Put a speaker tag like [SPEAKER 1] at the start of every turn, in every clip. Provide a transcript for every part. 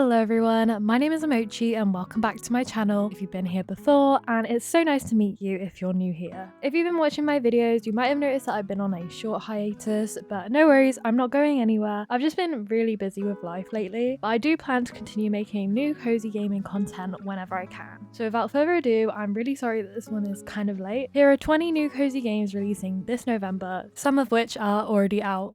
[SPEAKER 1] Hello everyone, my name is Amochi and welcome back to my channel if you've been here before, and it's so nice to meet you if you're new here. If you've been watching my videos, you might have noticed that I've been on a short hiatus, but no worries, I'm not going anywhere. I've just been really busy with life lately, but I do plan to continue making new cozy gaming content whenever I can. So without further ado, I'm really sorry that this one is kind of late. Here are 20 new cozy games releasing this November, some of which are already out.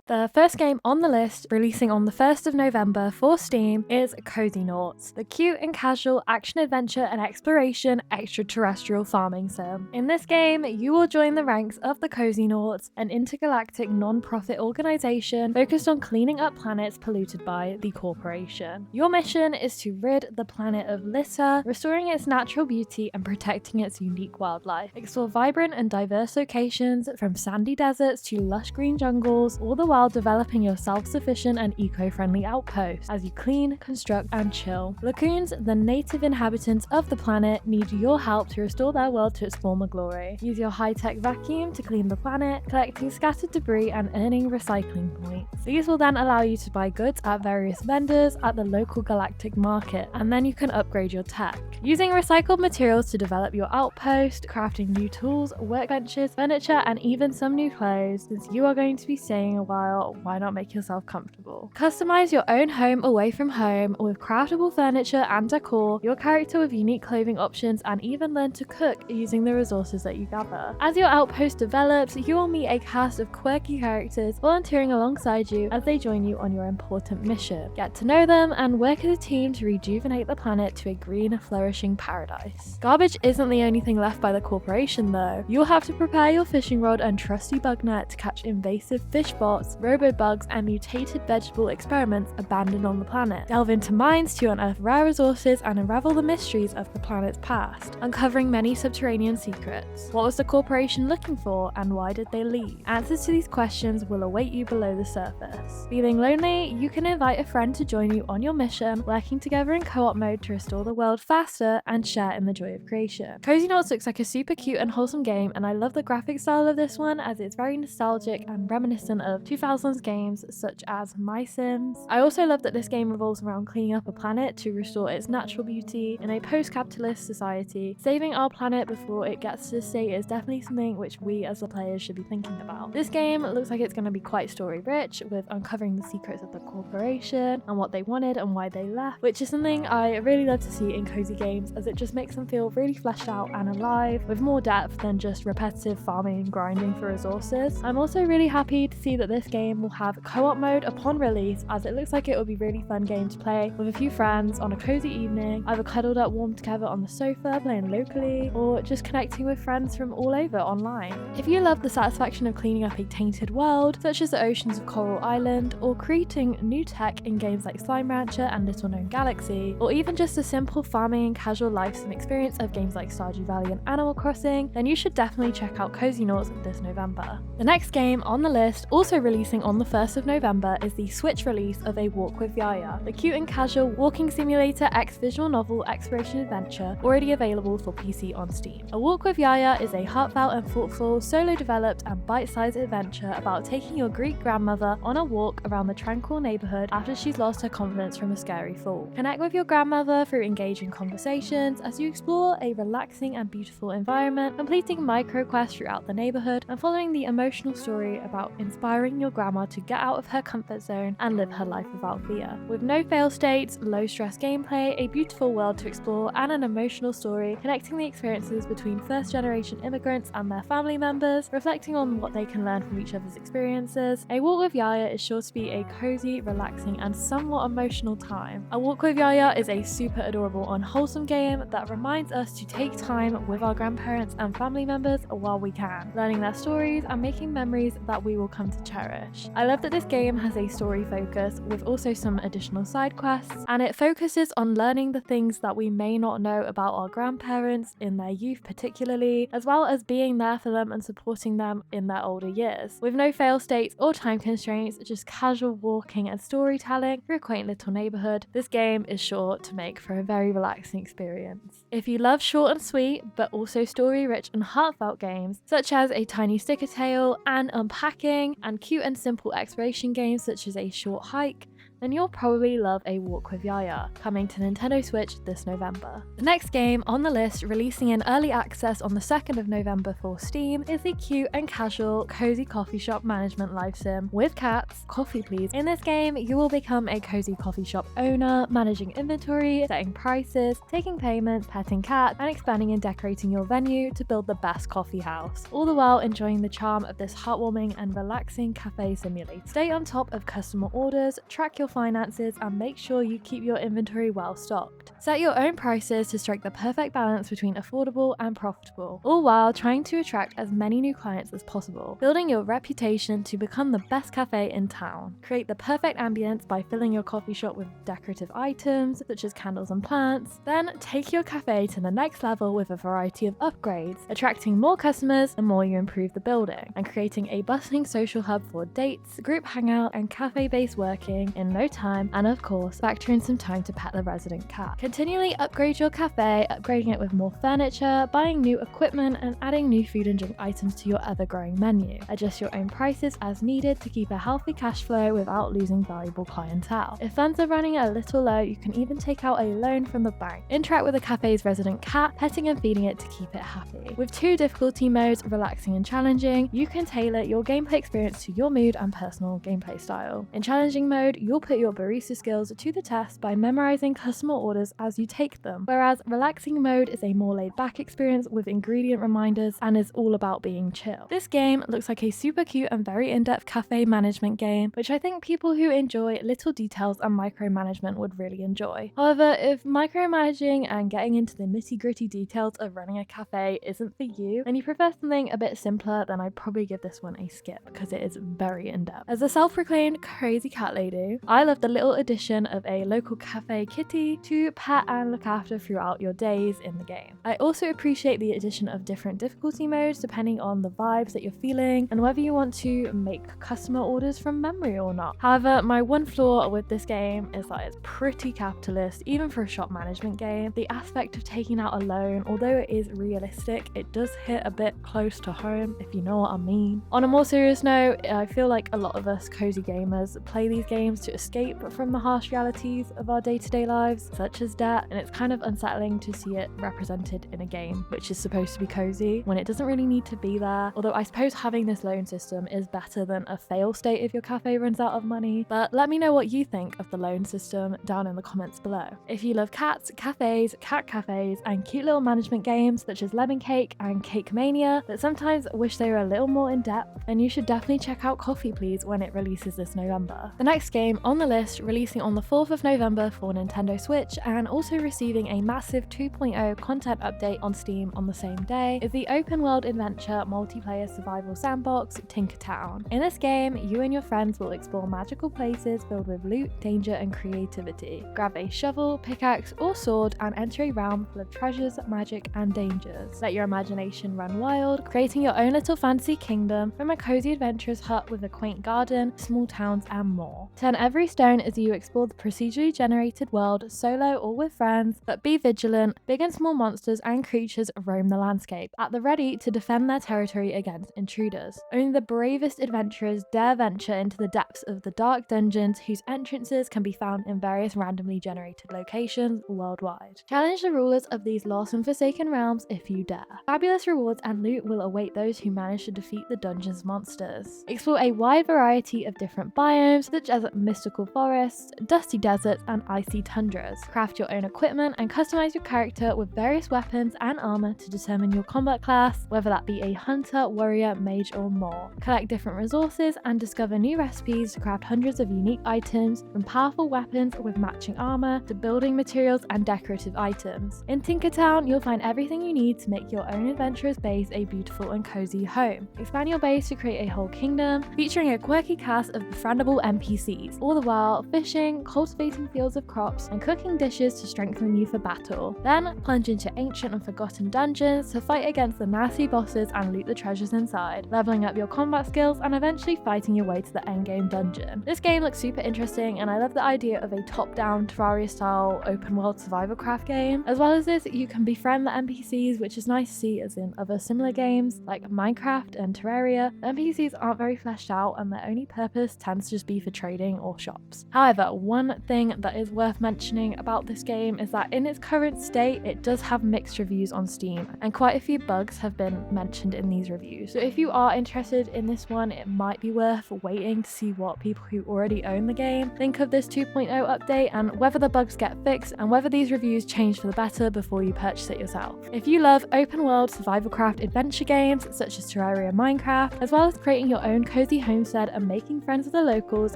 [SPEAKER 1] The first game on the list, releasing on the 1st of November for Steam, is Cozynauts, the cute and casual action-adventure and exploration extraterrestrial farming sim. In this game, you will join the ranks of the Cozynauts, an intergalactic non-profit organization focused on cleaning up planets polluted by the corporation. Your mission is to rid the planet of litter, restoring its natural beauty and protecting its unique wildlife. Explore vibrant and diverse locations, from sandy deserts to lush green jungles, all the while developing your self-sufficient and eco-friendly outposts as you clean, construct, and chill. Lacoons, the native inhabitants of the planet, need your help to restore their world to its former glory. Use your high-tech vacuum to clean the planet, collecting scattered debris and earning recycling points. These will then allow you to buy goods at various vendors at the local galactic market, and then you can upgrade your tech. Using recycled materials to develop your outpost, crafting new tools, workbenches, furniture, and even some new clothes. Since you are going to be staying a while, why not make yourself comfortable? Customize your own home away from home with craftable furniture and decor, your character with unique clothing options, and even learn to cook using the resources that you gather. As your outpost develops, you will meet a cast of quirky characters volunteering alongside you as they join you on your important mission. Get to know them and work as a team to rejuvenate the planet to a green, flourishing paradise. Garbage isn't the only thing left by the corporation though. You'll have to prepare your fishing rod and trusty bug net to catch invasive fish bots, robo-bugs, and mutated vegetable experiments abandoned on the planet. Delve into mines to unearth rare resources and unravel the mysteries of the planet's past, uncovering many subterranean secrets. What was the corporation looking for, and why did they leave? Answers to these questions will await you below the surface. Feeling lonely? You can invite a friend to join you on your mission, working together in co-op mode to restore the world faster and share in the joy of creation. Cozynauts looks like a super cute and wholesome game, and I love the graphic style of this one as it's very nostalgic and reminiscent of 2000s games such as My Sims. I also love that this game revolves around cleaning up a planet to restore its natural beauty in a post-capitalist society. Saving our planet before it gets to this state is definitely something which we as the players should be thinking about. This game looks like it's going to be quite story rich, with uncovering the secrets of the corporation and what they wanted and why they left, which is something I really love to see in cozy games, as it just makes them feel really fleshed out and alive with more depth than just repetitive farming and grinding for resources. I'm also really happy to see that this game will have co-op mode upon release, as it looks like it will be a really fun game to play with a few friends on a cozy evening, either cuddled up warm together on the sofa playing locally, or just connecting with friends from all over online. If you love the satisfaction of cleaning up a tainted world, such as the oceans of Coral Island, or creating new tech in games like Slime Rancher and Little Known Galaxy, or even just a simple farming and casual life sim experience of games like Stardew Valley and Animal Crossing, then you should definitely check out Cozynauts this November. The next game on the list, also releasing on the 1st of November, is the Switch release of A Walk with Yiayia, the cute and casual walking simulator x visual novel exploration adventure already available for PC on Steam. A Walk with Yiayia is a heartfelt and thoughtful, solo developed and bite-sized adventure about taking your Greek grandmother on a walk around the tranquil neighborhood after she's lost her confidence from a scary fall. Connect with your grandmother through engaging conversations as you explore a relaxing and beautiful environment, completing micro quests throughout the neighborhood and following the emotional story about inspiring your grandma to get out of her comfort zone and live her life without fear. With no fail states, low stress gameplay, a beautiful world to explore, and an emotional story connecting the experiences between first generation immigrants and their family members, reflecting on what they can learn from each other's experiences, A Walk with Yiayia is sure to be a cozy, relaxing, and somewhat emotional time. A Walk with Yiayia is a super adorable and wholesome game that reminds us to take time with our grandparents and family members while we can, learning their stories and making memories that we will come to cherish. flourish. I love that this game has a story focus with also some additional side quests, and it focuses on learning the things that we may not know about our grandparents in their youth particularly, as well as being there for them and supporting them in their older years. With no fail states or time constraints, just casual walking and storytelling through a quaint little neighborhood, this game is sure to make for a very relaxing experience. If you love short and sweet, but also story-rich and heartfelt games, such as a tiny sticker tale and unpacking, and cute and simple exploration games such as a short hike, then you'll probably love A Walk with Yiayia, coming to Nintendo Switch this November. The next game on the list, releasing in early access on the 2nd of November for Steam, is the cute and casual cozy coffee shop management live sim with cats, Coffee Please. In this game, you will become a cozy coffee shop owner, managing inventory, setting prices, taking payments, petting cats, and expanding and decorating your venue to build the best coffee house, all the while enjoying the charm of this heartwarming and relaxing cafe simulator. Stay on top of customer orders, track your finances, and make sure you keep your inventory well stocked. Set your own prices to strike the perfect balance between affordable and profitable, all while trying to attract as many new clients as possible, building your reputation to become the best cafe in town. Create the perfect ambience by filling your coffee shop with decorative items such as candles and plants. Then take your cafe to the next level with a variety of upgrades, attracting more customers the more you improve the building, and creating a bustling social hub for dates, group hangout, and cafe-based working in no time, and of course, factor in some time to pet the resident cat. Continually upgrade your cafe, upgrading it with more furniture, buying new equipment, and adding new food and drink items to your ever-growing menu. Adjust your own prices as needed to keep a healthy cash flow without losing valuable clientele. If funds are running a little low, you can even take out a loan from the bank. Interact with the cafe's resident cat, petting and feeding it to keep it happy. With 2 difficulty modes, relaxing and challenging, you can tailor your gameplay experience to your mood and personal gameplay style. In challenging mode, you'll put your barista skills to the test by memorizing customer orders as you take them, whereas relaxing mode is a more laid-back experience with ingredient reminders and is all about being chill. This game looks like a super cute and very in-depth cafe management game, which I think people who enjoy little details and micromanagement would really enjoy. However, if micromanaging and getting into the nitty-gritty details of running a cafe isn't for you, and you prefer something a bit simpler, then I'd probably give this one a skip because it is very in-depth. As a self-proclaimed crazy cat lady, I love the little addition of a local cafe kitty to pet and look after throughout your days in the game. I also appreciate the addition of different difficulty modes depending on the vibes that you're feeling and whether you want to make customer orders from memory or not. However, my one flaw with this game is that it's pretty capitalist, even for a shop management game. The aspect of taking out a loan, although it is realistic, it does hit a bit close to home, if you know what I mean. On a more serious note, I feel like a lot of us cozy gamers play these games to escape from the harsh realities of our day-to-day lives, such as debt, and it's kind of unsettling to see it represented in a game which is supposed to be cozy when it doesn't really need to be there. Although I suppose having this loan system is better than a fail state if your cafe runs out of money. But let me know what you think of the loan system down in the comments below. If you love cats, cafes, cat cafes, and cute little management games such as Lemon Cake and Cake Mania, but sometimes wish they were a little more in depth, then you should definitely check out Coffee Please when it releases this November. The next game on the list, releasing on the 4th of November for Nintendo Switch and also receiving a massive 2.0 content update on Steam on the same day, is the open world adventure multiplayer survival sandbox Tinkertown. In this game, you and your friends will explore magical places filled with loot, danger, and creativity. Grab a shovel, pickaxe, or sword and enter a realm full of treasures, magic, and dangers. Let your imagination run wild, creating your own little fantasy kingdom from a cozy adventurous hut with a quaint garden, small towns, and more. Turn every stone as you explore the procedurally generated world, solo or with friends, but be vigilant. Big and small monsters and creatures roam the landscape, at the ready to defend their territory against intruders. Only the bravest adventurers dare venture into the depths of the dark dungeons whose entrances can be found in various randomly generated locations worldwide. Challenge the rulers of these lost and forsaken realms if you dare. Fabulous rewards and loot will await those who manage to defeat the dungeon's monsters. Explore a wide variety of different biomes, such as mystical tropical forests, dusty deserts, and icy tundras. Craft your own equipment and customize your character with various weapons and armor to determine your combat class, whether that be a hunter, warrior, mage, or more. Collect different resources and discover new recipes to craft hundreds of unique items, from powerful weapons with matching armor to building materials and decorative items. In Tinkertown, you'll find everything you need to make your own adventurous base a beautiful and cozy home. Expand your base to create a whole kingdom, featuring a quirky cast of befriendable NPCs, all the while fishing, cultivating fields of crops, and cooking dishes to strengthen you for battle. Then plunge into ancient and forgotten dungeons to fight against the nasty bosses and loot the treasures inside, leveling up your combat skills and eventually fighting your way to the endgame dungeon. This game looks super interesting, and I love the idea of a top-down Terraria-style open-world survival craft game. As well as this, you can befriend the NPCs, which is nice to see, as in other similar games like Minecraft and Terraria. The NPCs aren't very fleshed out, and their only purpose tends to just be for trading or shops. However, one thing that is worth mentioning about this game is that in its current state, it does have mixed reviews on Steam, and quite a few bugs have been mentioned in these reviews. So if you are interested in this one, it might be worth waiting to see what people who already own the game think of this 2.0 update, and whether the bugs get fixed and whether these reviews change for the better before you purchase it yourself. If you love open world survival craft adventure games such as Terraria, Minecraft, as well as creating your own cozy homestead and making friends with the locals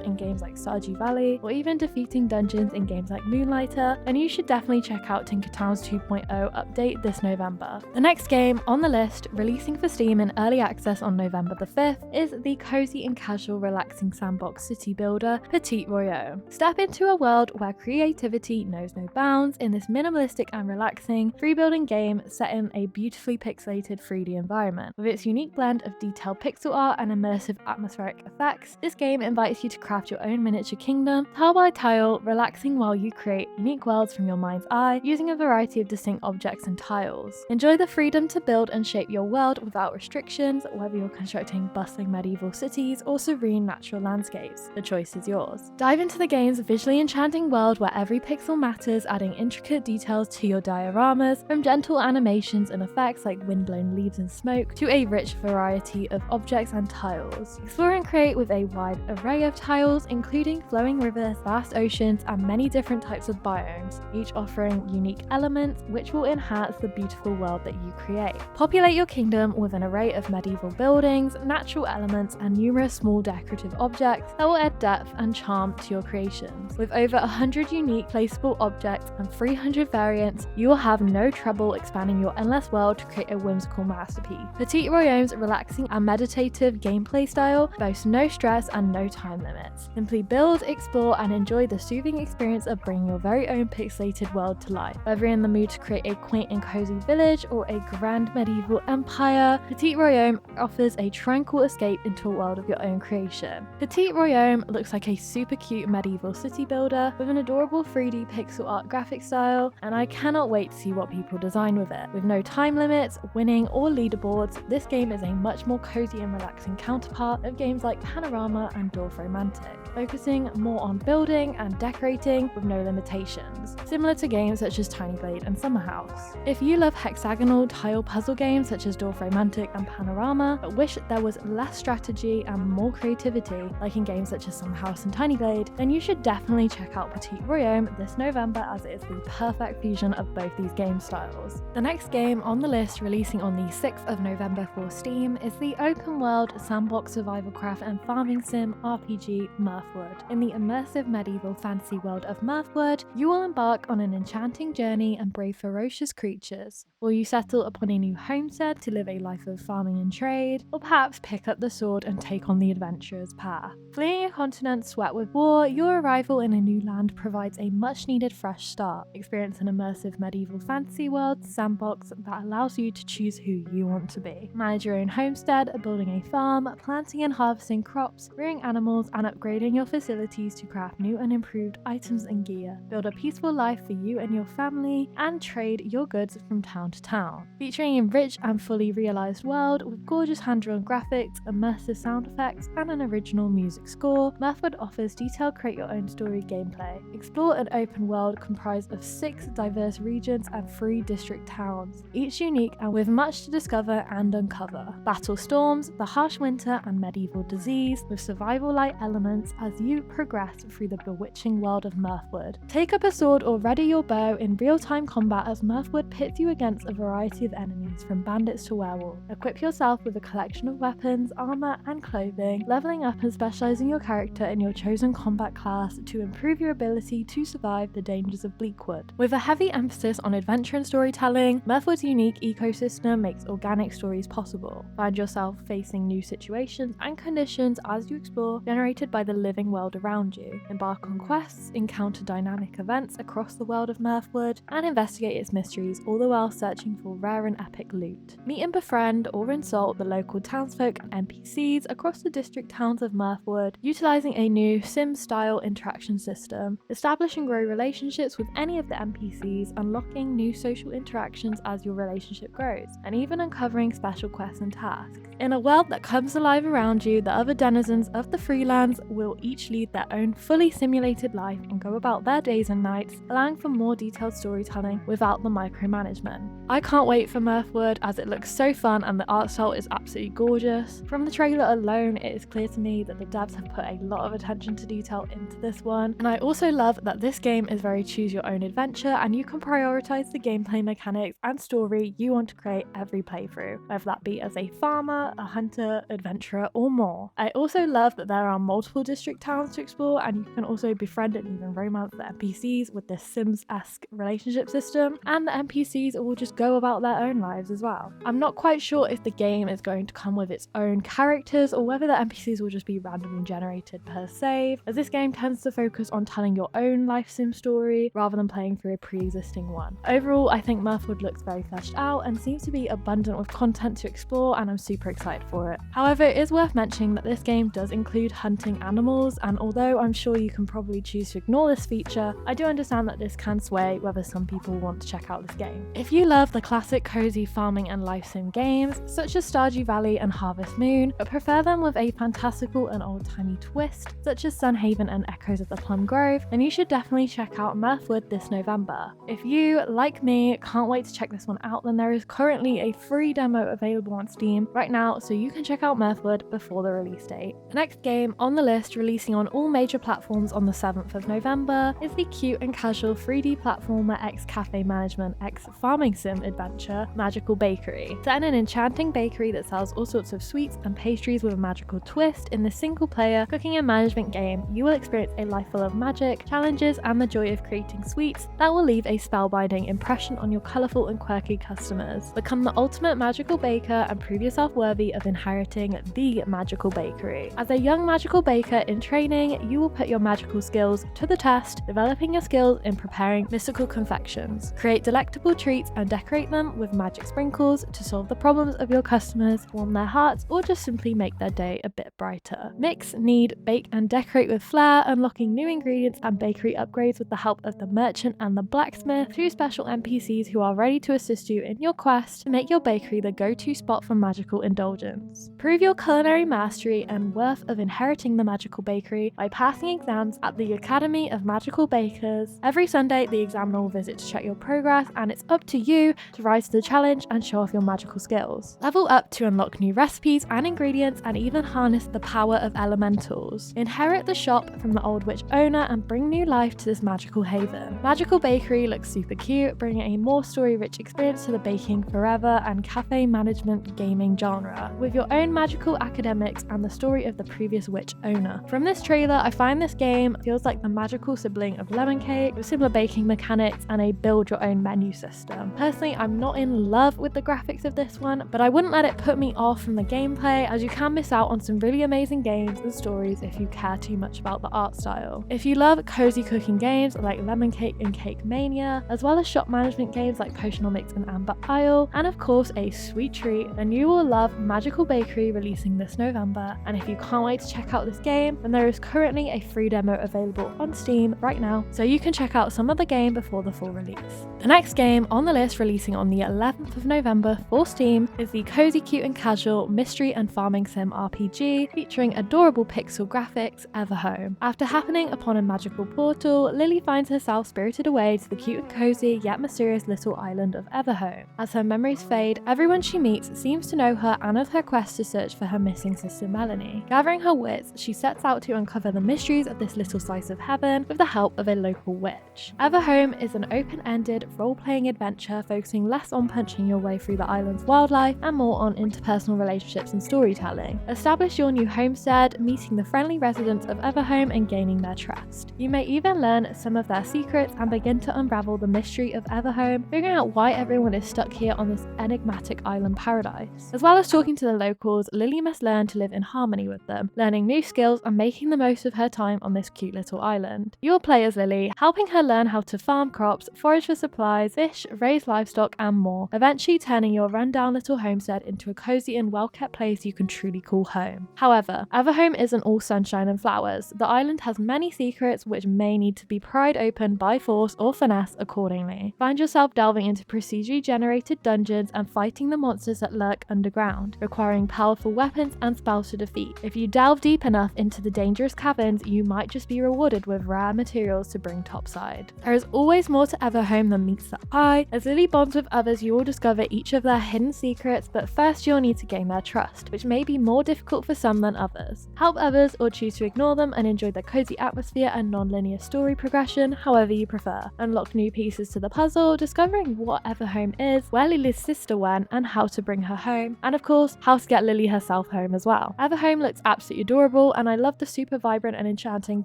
[SPEAKER 1] in games like Stardew Valley, or even defeating dungeons in games like Moonlighter, then you should definitely check out Tinkertown's 2.0 update this November. The next game on the list, releasing for Steam in early access on November the 5th, is the cozy and casual relaxing sandbox city builder Petit Royaume. Step into a world where creativity knows no bounds in this minimalistic and relaxing free building game set in a beautifully pixelated 3D environment. With its unique blend of detailed pixel art and immersive atmospheric effects, this game invites you to craft your own miniature kingdom, tile by tile, relaxing while you create unique worlds from your mind's eye using a variety of distinct objects and tiles. Enjoy the freedom to build and shape your world without restrictions, whether you're constructing bustling medieval cities or serene natural landscapes. The choice is yours. Dive into the game's visually enchanting world where every pixel matters, adding intricate details to your dioramas, from gentle animations and effects like windblown leaves and smoke to a rich variety of objects and tiles. Explore and create with a wide array of tiles, including flowing rivers, vast oceans, and many different types of biomes, each offering unique elements which will enhance the beautiful world that you create. Populate your kingdom with an array of medieval buildings, natural elements, and numerous small decorative objects that will add depth and charm to your creations. With over 100 unique placeable objects and 300 variants, you will have no trouble expanding your endless world to create a whimsical masterpiece. Petit Royaume's relaxing and meditative gameplay style boasts no stress and no time limits. Simply build, explore, and enjoy the soothing experience of bringing your very own pixelated world to life. Whether you're in the mood to create a quaint and cozy village or a grand medieval empire, Petit Royaume offers a tranquil escape into a world of your own creation. Petit Royaume looks like a super cute medieval city builder with an adorable 3D pixel art graphic style, and I cannot wait to see what people design with it. With no time limits, winning, or leaderboards, this game is a much more cozy and relaxing counterpart of games like Panorama and Dwarf Romantic, focusing more on building and decorating with no limitations, similar to games such as Tiny Blade and Summer House. If you love hexagonal tile puzzle games such as Dwarf Romantic and Panorama, but wish there was less strategy and more creativity, like in games such as Summer House and Tiny Blade, then you should definitely check out Petit Royaume this November, as it is the perfect fusion of both these game styles. The next game on the list, releasing on the 6th of November for Steam, is the open world sandbox survival craft and farming sim RPG Mirthwood. In the immersive medieval fantasy world of Mirthwood, you will embark on an enchanting journey and brave ferocious creatures. Will you settle upon a new homestead to live a life of farming and trade, or perhaps pick up the sword and take on the adventurer's path? Fleeing a continent swept with war, your arrival in a new land provides a much needed fresh start. Experience an immersive medieval fantasy world sandbox that allows you to choose who you want to be. Manage your own homestead, building a farm, planting and harvesting crops, rearing animals, and upgrading your facilities to craft new and improved items and gear. Build a peaceful life for you and your family, and trade your goods from town to town. Featuring a rich and fully realised world with gorgeous hand-drawn graphics, immersive sound effects, and an original music score, Mirthwood offers detailed create-your-own-story gameplay. Explore an open world comprised of 6 diverse regions and 3 district towns, each unique and with much to discover and uncover. Battle storms, the harsh winter, and medieval disease with survival-like elements as you progress through the bewitching world of Mirthwood. Take up a sword or ready your bow in real-time combat as Mirthwood pits you against a variety of enemies from bandits to werewolves. Equip yourself with a collection of weapons, armor, and clothing, leveling up and specializing your character in your chosen combat class to improve your ability to survive the dangers of Bleakwood. With a heavy emphasis on adventure and storytelling, Mirthwood's unique ecosystem makes organic stories possible. Find yourself facing new situations and conditions as you explore, generated by the living world around you. Embark on quests, encounter dynamic events across the world of Mirthwood, and investigate its mysteries, all the while searching for rare and epic loot. Meet and befriend or insult the local townsfolk and NPCs across the district towns of Mirthwood, utilizing a new Sim-style interaction system. Establish and grow relationships with any of the NPCs, unlocking new social interactions as your relationship grows, and even uncovering special quests and tasks. In a world that comes alive around you, the other denizens of the Freelands will each lead their own fully simulated life and go about their days and nights, allowing for more detailed storytelling without the micromanagement. I can't wait for Mirthwood as it looks so fun and the art style is absolutely gorgeous. From the trailer alone, it is clear to me that the devs have put a lot of attention to detail into this one, and I also love that this game is very choose your own adventure and you can prioritize the gameplay mechanics and story you want to create every playthrough, whether that be as a farmer, a hunter, adventurer, or more. I also love that there are multiple district towns to explore, and you can also befriend and even romance the NPCs with this Sims-esque relationship system, and the NPCs will just go about their own lives as well. I'm not quite sure if the game is going to come with its own characters or whether the NPCs will just be randomly generated per save, as this game tends to focus on telling your own life sim story rather than playing through a pre-existing one. Overall, I think Mirthwood looks very fleshed out and seems to be abundant with content to explore, and I'm super excited for it. However, it is worth mentioning that this game does include hunting animals, and although I'm sure you can probably choose to ignore this feature, I do understand that this can sway whether some people want to check out this game. If you love the classic cozy farming and life sim games, such as Stardew Valley and Harvest Moon, but prefer them with a fantastical and old-timey twist, such as Sunhaven and Echoes of the Plum Grove, then you should definitely check out Mirthwood this November. If you, like me, can't wait to check this one out, then there is currently a free demo available on Steam right now, so you can check out Mirthwood before the release date. The next game on the list, releasing on all major platforms on the 7th of November, is the cute and casual 3D platformer X cafe management X farming sim adventure Magical Bakery. Set in an enchanting bakery that sells all sorts of sweets and pastries with a magical twist, in this single player cooking and management game, you will experience a life full of magic, challenges, and the joy of creating sweets that will leave a spellbinding impression on your colourful and quirky customers. Become the ultimate magical baker and prove yourself worthy of inheriting the Magical Bakery. As a young magical baker in training, you will put your magical skills to the test, developing your skills in preparing mystical confections. Create delectable treats and decorate them with magic sprinkles to solve the problems of your customers, warm their hearts, or just simply make their day a bit brighter. Mix, knead, bake, and decorate with flair, unlocking new ingredients and bakery upgrades with the help of the merchant and the blacksmith, two special NPCs who are ready to assist you in your quest to make your bakery the go-to spot for magical indulgence. Prove your culinary mastery and worth of inheriting the Magical Bakery by passing exams at the Academy of Magical Bakers. Every Sunday, the examiner will visit to check your progress, and it's up to you to rise to the challenge and show off your magical skills. Level up to unlock new recipes and ingredients, and even harness the power of elementals. Inherit the shop from the old witch owner and bring new life to this magical haven. Magical Bakery looks super cute, bringing a more story-rich experience to the baking forever and cafe management gaming genre, with your own magical academics and the story of the previous witch owner. From this trailer, I find this game feels like the magical sibling of Lemon Cake, with similar baking mechanics and a build your own menu system. Personally, I'm not in love with the graphics of this one, but I wouldn't let it put me off from the gameplay, as you can miss out on some really amazing games and stories if you care too much about the art style. If you love cozy cooking games like Lemon Cake and Cake Mania, as well as shop management games like Potionomics and Amber Isle, and of course a sweet treat, then you will love Magical Bakery, releasing this November. And if you can't wait to check out this game, then there is currently a free demo available on Steam right now, so you can check out some of the game before the full release. The next game on the list, releasing on the 11th of November for Steam, is the cozy, cute and casual mystery and farming sim RPG featuring adorable pixel graphics, Everholm. After happening upon a magical portal, Lily finds herself spirited away to the cute and cozy yet mysterious little island of Everholm. As her memories fade, everyone she meets seems to know her and of her quest to search for her missing sister Melanie. Gathering her wits, she sets out to uncover uncover the mysteries of this little slice of heaven with the help of a local witch. Everholm is an open-ended, role-playing adventure focusing less on punching your way through the island's wildlife and more on interpersonal relationships and storytelling. Establish your new homestead, meeting the friendly residents of Everholm and gaining their trust. You may even learn some of their secrets and begin to unravel the mystery of Everholm, figuring out why everyone is stuck here on this enigmatic island paradise. As well as talking to the locals, Lily must learn to live in harmony with them, learning new skills and making the most of her time on this cute little island. You'll play as Lily, helping her learn how to farm crops, forage for supplies, fish, raise livestock and more, eventually turning your rundown little homestead into a cozy and well-kept place you can truly call home. However, Everholm isn't all sunshine and flowers. The island has many secrets which may need to be pried open by force or finesse accordingly. Find yourself delving into procedurally generated dungeons and fighting the monsters that lurk underground, requiring powerful weapons and spells to defeat. If you delve deep enough into the dangerous caverns, you might just be rewarded with rare materials to bring topside. There is always more to Everholm than meets the eye. As Lily bonds with others, you will discover each of their hidden secrets, but first you'll need to gain their trust, which may be more difficult for some than others. Help others or choose to ignore them and enjoy the cozy atmosphere and non-linear story progression, however you prefer. Unlock new pieces to the puzzle, discovering what Everholm is, where Lily's sister went, and how to bring her home, and of course, how to get Lily herself home as well. Everholm looks absolutely adorable, and I love the super vibrant and enchanting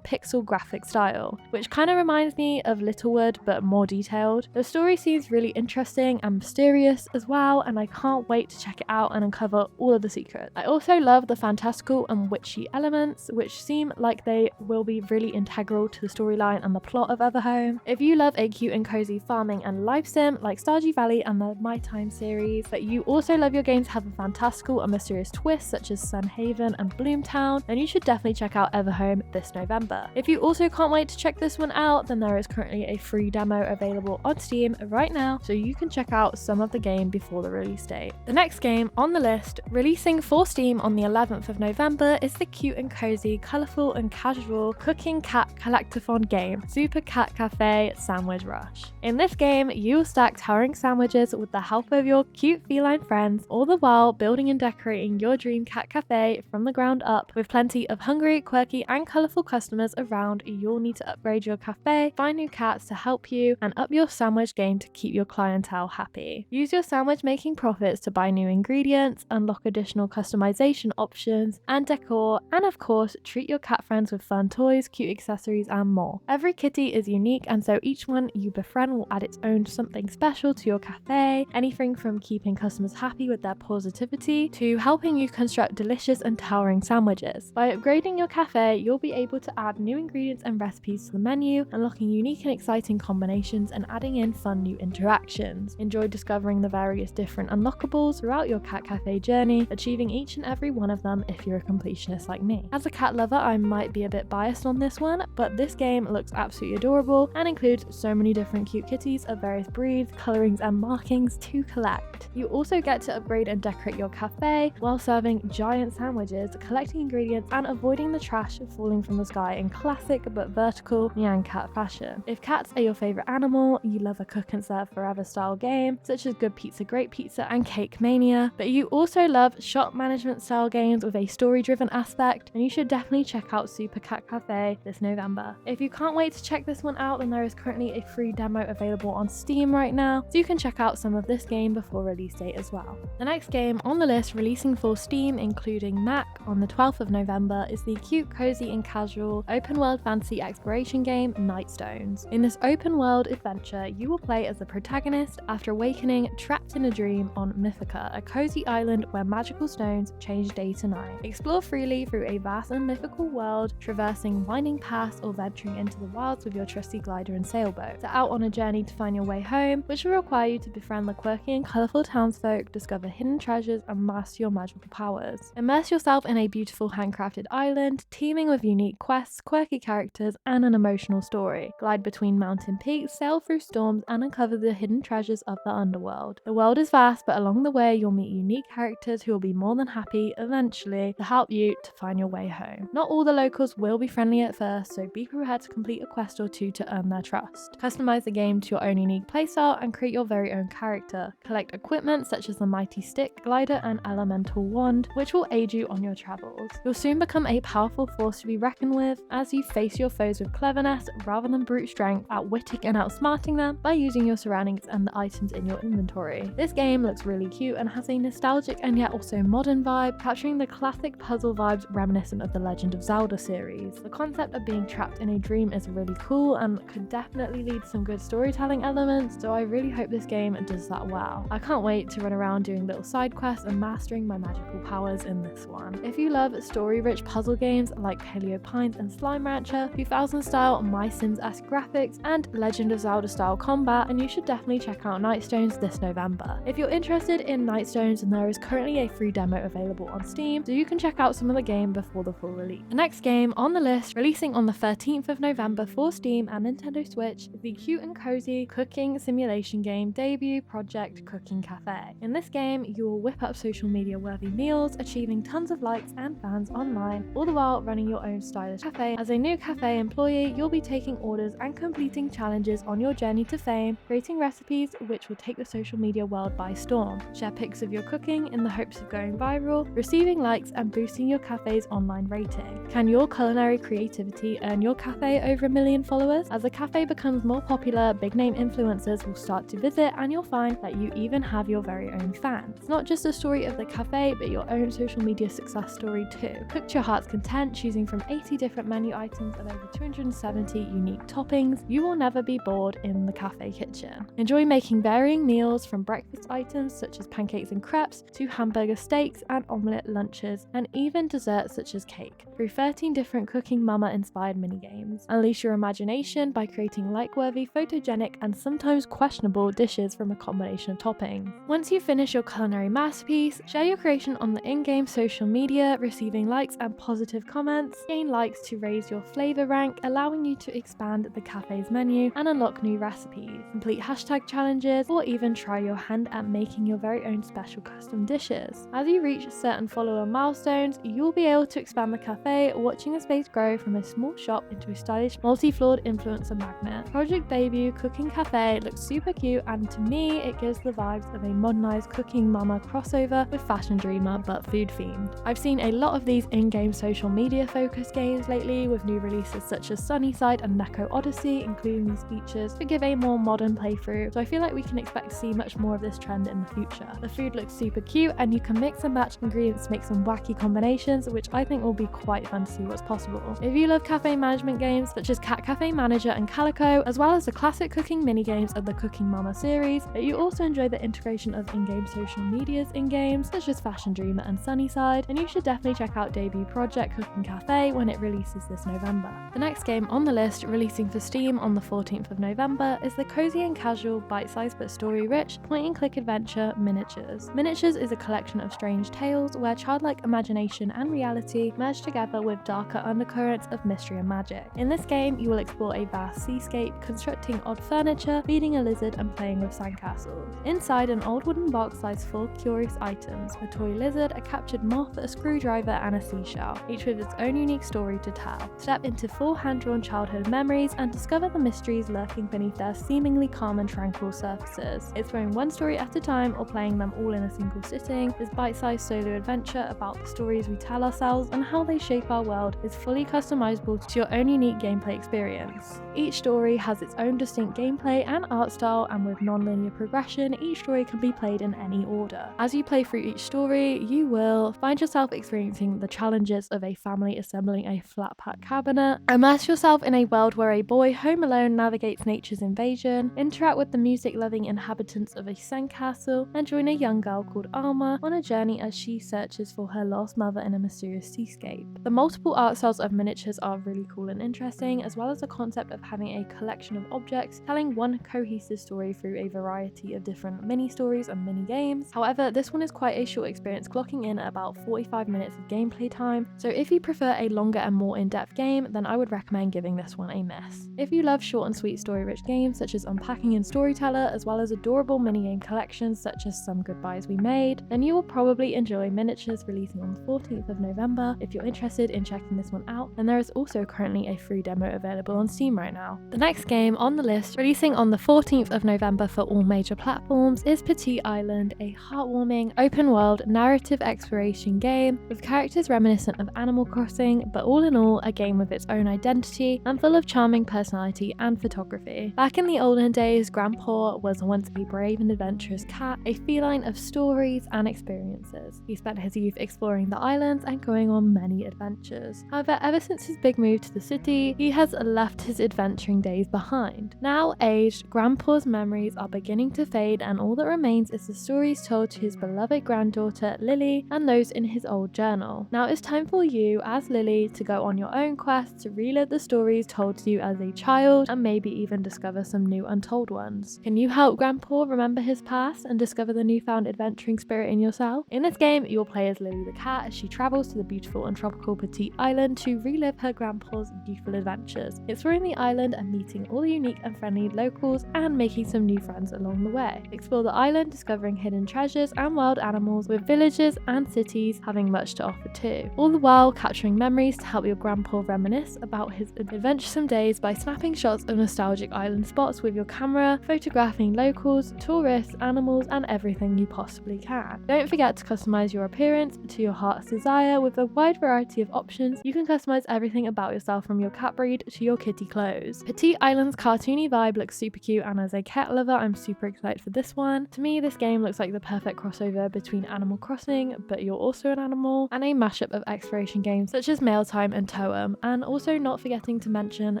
[SPEAKER 1] pixel graphic style, which kind of reminds me of Littlewood but more detailed. The story seems really interesting and mysterious as well, and I can't wait to check it out and uncover all of the secrets. I also love the fantastical and witchy elements, which seem like they will be really integral to the storyline and the plot of Everholm. If you love a cute and cozy farming and life sim like Stardew Valley and the My Time series, but you also love your games to have a fantastical and mysterious twist such as Sunhaven and Bloomtown, then you should definitely check out Everholm this November. If you also can't wait to check this one out, then there is currently a free demo available on Steam right now, so you can check out some of the game before the release date. The next game on the list, releasing for Steam on the 11th of November, is the cute and cozy, colourful and casual cooking cat collectathon game, Super Cat Cafe Sandwich Rush. In this game, you will stack towering sandwiches with the help of your cute feline friends, all the while building and decorating your dream cat cafe from the ground up. With plenty of hungry, quirky and colourful customers around, you'll need to upgrade your cafe, find new cats to help you, and up your sandwich game to keep your clientele happy. Use your sandwich making profits to buy new ingredients, unlock additional customization options and decor, and of course, treat your cat friends with fun toys, cute accessories and more. Every kitty is unique, and so each one you befriend will add its own something special to your cafe, anything from keeping customers happy with their positivity to helping you construct delicious and towering sandwiches. By upgrading your cafe, you'll be able to add new ingredients and recipes to the menu, unlocking unique and exciting combinations and adding in fun new interactions. Enjoy discovering the various different unlockables throughout your cat cafe journey, achieving each and every one of them if you're a completionist like me. As a cat lover, I might be a bit biased on this one, but this game looks absolutely adorable and includes so many different cute kitties of various breeds, colorings and markings to collect. You also get to upgrade and decorate your cafe while serving giant sandwiches, collecting ingredients and avoiding the trash falling from the sky in classic but vertical Nyan Cat fashion. If cats are your favorite animal, you love a cook and serve forever style game such as Good Pizza, Great Pizza and Cake Mania, but you also love shop management style games with a story driven aspect, then you should definitely check out Super Cat Cafe this November. If you can't wait to check this one out, then there is currently a free demo available on Steam right now, so you can check out some of this game before release date as well. The next game on the list releasing for Steam, including Mac, on the 12th of November is the cute, cozy and casual open world fantasy exploration game Nightstones. In this open world adventure, you will play as the protagonist after awakening trapped in a dream on Mythica, a cozy island where magical stones change day to night. Explore freely through a vast and mythical world, traversing winding paths or venturing into the wilds with your trusty glider and sailboat. Set out on a journey to find your way home, which will require you to befriend the quirky and colourful townsfolk, discover hidden treasures and master your magical powers. Immerse yourself in a beautiful handcrafted island, teeming with unique quests, quirky characters and an emotional story. Glide between mountain peaks, sail through storms and uncover the hidden treasures of the underworld. The world is vast, but along the way you'll meet unique characters who will be more than happy eventually to help you to find your way home. Not all the locals will be friendly at first, so be prepared to complete a quest or two to earn their trust. Customize the game to your own unique playstyle and create your very own character. Collect equipment such as the mighty stick, glider and elemental wand, which will aid you on your travels. You'll soon become a powerful force to be reckoned with as you face your foes with cleverness rather than brute strength, outwitting and outsmarting them by using your surroundings and the items in your inventory. This game looks really cute and has a nostalgic and yet also modern vibe, capturing the classic puzzle vibes reminiscent of the Legend of Zelda series. The concept of being trapped in a dream is really cool and could definitely lead to some good storytelling elements, so I really hope this game does that well. I can't wait to run around doing little side quests and mastering my magical powers in this one. If you love story-rich puzzle games like Paleo Pines and Slime Rancher, 2000 style My Sims-esque graphics, and Legend of Zelda style combat, and you should definitely check out Nightstones this November. If you're interested in Nightstones, then there is currently a free demo available on Steam, so you can check out some of the game before the full release. The next game on the list, releasing on the 13th of November for Steam and Nintendo Switch, is the cute and cozy cooking simulation game debut project Cooking Cafe. In this game, you will whip up social media worthy meals, achieving tons of likes and fans online, all the while running your own stylish cafe. As a new cafe employee, you'll be taking orders and completing challenges on your journey to fame, creating recipes which will take the social media world by storm. Share pics of your cooking in the hopes of going viral, receiving likes and boosting your cafe's online rating. Can your culinary creativity earn your cafe over 1 million followers? As the cafe becomes more popular, big name influencers will start to visit, and you'll find that you even have your very own fans. It's not just a story of the cafe, but your own social media success story too. Cook to your heart's content, choosing from 80 different menu items and over 270 unique toppings. You will never be bored in the cafe kitchen. Enjoy making varying meals from breakfast items such as pancakes and crepes to hamburger steaks and omelette lunches, and even desserts such as cake, through 13 different Cooking Mama inspired minigames. Unleash your imagination by creating like-worthy, photogenic, and sometimes questionable dishes from a combination of toppings. Once you finish your culinary masterpiece, share your creation on the in-game social media, receiving likes and positive comments. Gain likes to raise your flavor rank, allowing you to expand the cafe's menu and unlock new recipes. Complete hashtag challenges, or even try your hand at making your very own special custom dishes. As you reach certain follower milestones, you'll be able to expand the cafe, watching the space grow from a small shop into a stylish, multi-floored influencer magnet. Project debut Cooking Cafe looks super cute, and to me it gives the vibes of a modernized Cooking Mama crossover with Fashion Dreamer but food themed. I've seen a lot of these in-game social media focused games lately, with new releases such as Sunnyside and Neko Odyssey including these features to give a more modern playthrough, so I feel like we can expect to see much more of this trend in the future. The food looks super cute, and you can mix and match ingredients to make some wacky combinations, which I think will be quite fun to see what's possible. If you love cafe management games such as Cat Cafe Manager and Calico, as well as the classic cooking mini-games of the Cooking Mama series, but you also enjoy the integration of in-game social medias in games such as Fashion Dreamer and Sunnyside, then you should definitely check out debut project Cooking Cafe when it releases this November. The next game on the list, releasing for Steam on the 14th of November, is the cozy and casual, bite-sized but story-rich point-and-click adventure Miniatures. Miniatures is a collection of strange tales where childlike imagination and reality merge together with darker undercurrents of mystery and magic. In this game, you will explore a vast seascape, constructing odd furniture, feeding a lizard, and playing with sandcastles. Inside an old wooden box lies 4 curious items: a toy lizard, a captured moth, a screwdriver, and a seashell, each with its own unique story to tell. Step into 4 hand-drawn childhood memories and discover the mysteries lurking beneath their seemingly calm and tranquil surfaces. Exploring one story at a time or playing them all in a single sitting, this bite-sized solo adventure about the stories we tell ourselves and how they shape our world is fully customizable to your own unique gameplay experience. Each story has its own distinct gameplay and art style, and with non-linear progression, each story can be played in any order. As you play through each story, you will find yourself experiencing the challenges of a family assembling a flat-pack cabinet, immerse yourself in a world where a boy home alone navigates nature's invasion, interact with the music-loving inhabitants of a sandcastle, and join a young girl called Alma on a journey as she searches for her lost mother in a mysterious seascape. The multiple art styles of Miniatures are really cool and interesting, as well as the concept of having a collection of objects telling one cohesive story through a variety of different mini-stories and mini-games. However, this one is quite a short experience, clocking in at about 45 minutes of gameplay time, so if you prefer a longer and more in-depth game, then I would recommend giving this one a miss. If you love short and sweet story-rich games such as Unpacking and Storyteller, as well as adorable minigame collections such as Some Goodbyes We Made, then you will probably enjoy Miniatures, releasing on the 14th of November. If you're interested in checking this one out, then there is also currently a free demo available on Steam right now. The next game on the list, releasing on the 14th of November for all major platforms, is Petit Island, a heartwarming, open-world, narrative exploration game with characters reminiscent of Animal Crossing Crossing, but all in all, a game with its own identity and full of charming personality and photography. Back in the olden days, Grandpa was once a brave and adventurous cat, a feline of stories and experiences. He spent his youth exploring the islands and going on many adventures. However, ever since his big move to the city, he has left his adventuring days behind. Now aged, Grandpa's memories are beginning to fade, and all that remains is the stories told to his beloved granddaughter Lily and those in his old journal. Now it's time for you as Lily to go on your own quest to relive the stories told to you as a child and maybe even discover some new untold ones. Can you help Grandpa remember his past and discover the newfound adventuring spirit in yourself? In this game, you'll play as Lily the cat as she travels to the beautiful and tropical Petit island to relive her grandpa's youthful adventures, exploring the island and meeting all the unique and friendly locals and making some new friends along the way. Explore the island, discovering hidden treasures and wild animals, with villages and cities having much to offer too. All the while capturing memories to help your grandpa reminisce about his adventuresome days by snapping shots of nostalgic island spots with your camera, photographing locals, tourists, animals and everything you possibly can. Don't forget to customize your appearance to your heart's desire. With a wide variety of options, you can customize everything about yourself from your cat breed to your kitty clothes. Petit Island's cartoony vibe looks super cute, and as a cat lover, I'm super excited for this one. To me, this game looks like the perfect crossover between Animal Crossing, but you're also an animal, and a mashup of exploration games such as Mail Time and Toem, and also not forgetting to mention